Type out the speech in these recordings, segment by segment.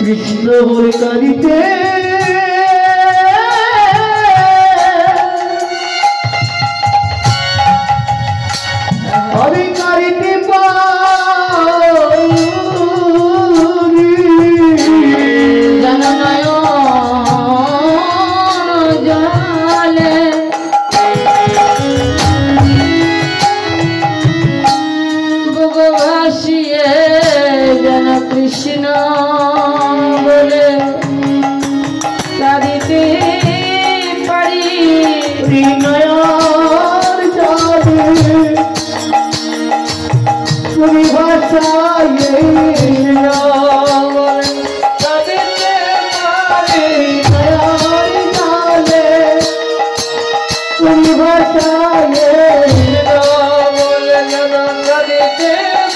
কৃষ্ণ বলে কাঁদিতে আমি কাঁদিতে পারি জননয় জলে বুক ভাসিয়ে যেন কৃষ্ণ বলে কাঁদিতে পারি নয়ন জলে তুমি ভাষায় কাঁদিতে পারি নয়ন জলে তুমি ভাষায় বলে যেন কাঁদিতে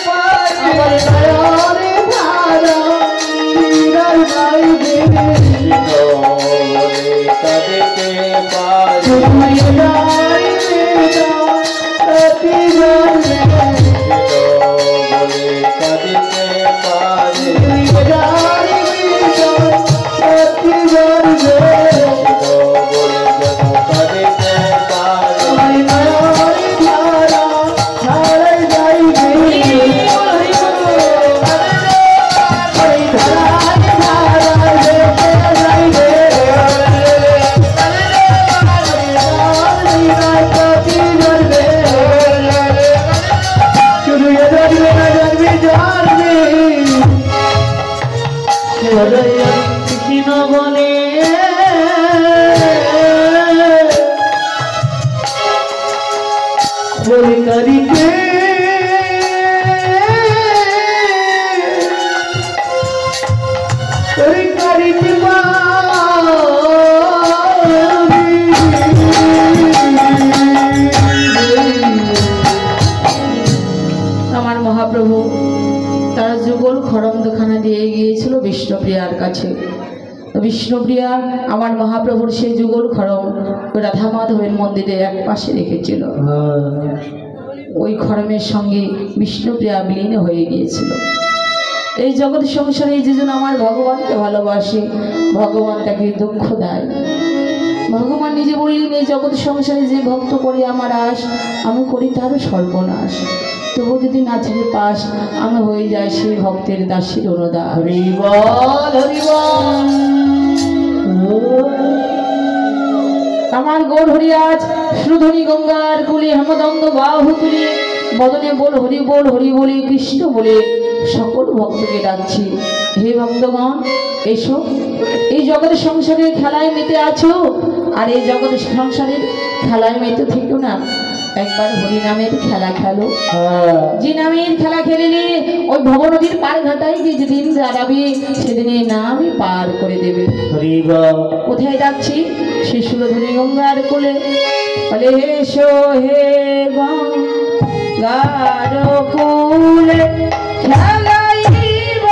পারি আমার নয়নে ধারা হৃদয় বাইবে কাঁদিতে পারি তুমি যাইবে না প্রতি জন্মে বলে কাঁদিতে পারি তুমি যাইবে না প্রতি জন্মে বলে যেন কাঁদিতে পারি আমার নয়নে ধারা ছাড়াই যাইবে ওই ধারায় ধারা যেতে যাইবে প্রতি জন্মে শুধু এ জন্মে না জন্মে জন্মে হৃদয় কৃষ্ণ বলে বলে কারিতে বলে কারিতে আমার মহাপ্রভু তারা যুগল খড়মখানা দিয়ে গিয়েছিল বিষ্ণুপ্রিয়ার কাছে। বিষ্ণুপ্রিয়া আমার মহাপ্রভুর সেই যুগল খড়ম রাধা মাধবের মন্দিরে এক পাশে রেখেছিল। ওই খড়মের সঙ্গে বিষ্ণুপ্রিয়া বিলীন হয়ে গিয়েছিল। এই জগৎ সংসারে যেজন আমার ভগবানকে ভালোবাসে, ভগবান তাকে দুঃখ দেয়। ভগবান নিজে বললেন, এই জগৎ সংসারে যে ভক্ত করে আমার আশ, আমি করি তার সর্বনাশ। তবু যদি না ছেড়ে পাস, আমি হয়ে যায় সেই ভক্তের দাসীর অনুদাস। হরি বল হরি বল আমার গোল হরি আজ শ্রুধনি গঙ্গার কুলে হেমদঙ্গ বাহু তুলি বদনে বল হরি বলে কৃষ্ণ বলে সকল ভক্তকে ডাকছি। হে ভক্তগণ, এসো, এই জগতের সংসারে খেলায় মেতে আছো, আর এই জগতের সংসারের খেলায় মেতে থেকো না। একবার হরি নামের খেলা খেলো। যে নামের খেলা খেলিলে ওই ভবনদীর পার ঘাটায় গিয়ে যেদিন দাঁড়াবে, সেদিন এই নামই পার করে দেবে। হরি বল কোথায় যাচ্ছি? সে সুরধুনি গঙ্গার কোলে। বলে এসো হে গঙ্গার কুলে খেলাইব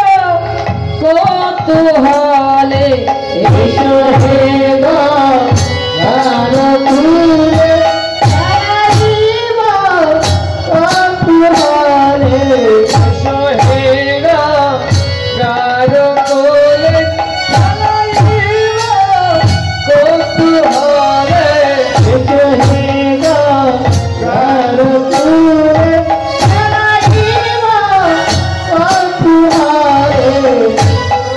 কৌতূহলে। এসো হে গঙ্গার কুলে খেলাইব কৌতূহলে। এসো হে গঙ্গার কোলে খেলাইব কৌতূহলে। এসো হে গঙ্গার কুলে খেলাইব কৌতূহলে।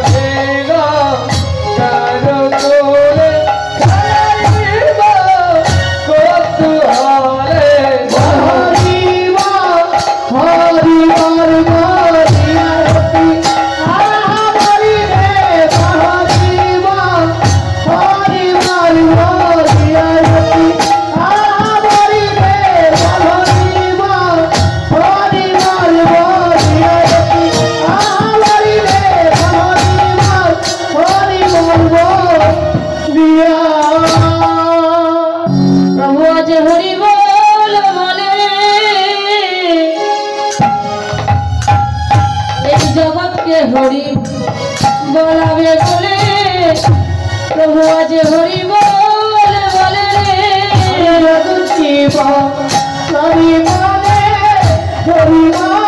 হে গঙ্গার কোলে খেলাইব কৌতূহলে। হরি বল হরি বল হরি আরতি হরি রে হরি বল হরি বল হরি আরতি হরি রে হরি বল হরি বল হরি আরতি হরি রে হরি বল দিয়া প্রভু আজ হরি বল বলে এই জগৎকে হরি বলাবে বলে। প্রভু আজ হরি বল বলে হরি বল হরি বল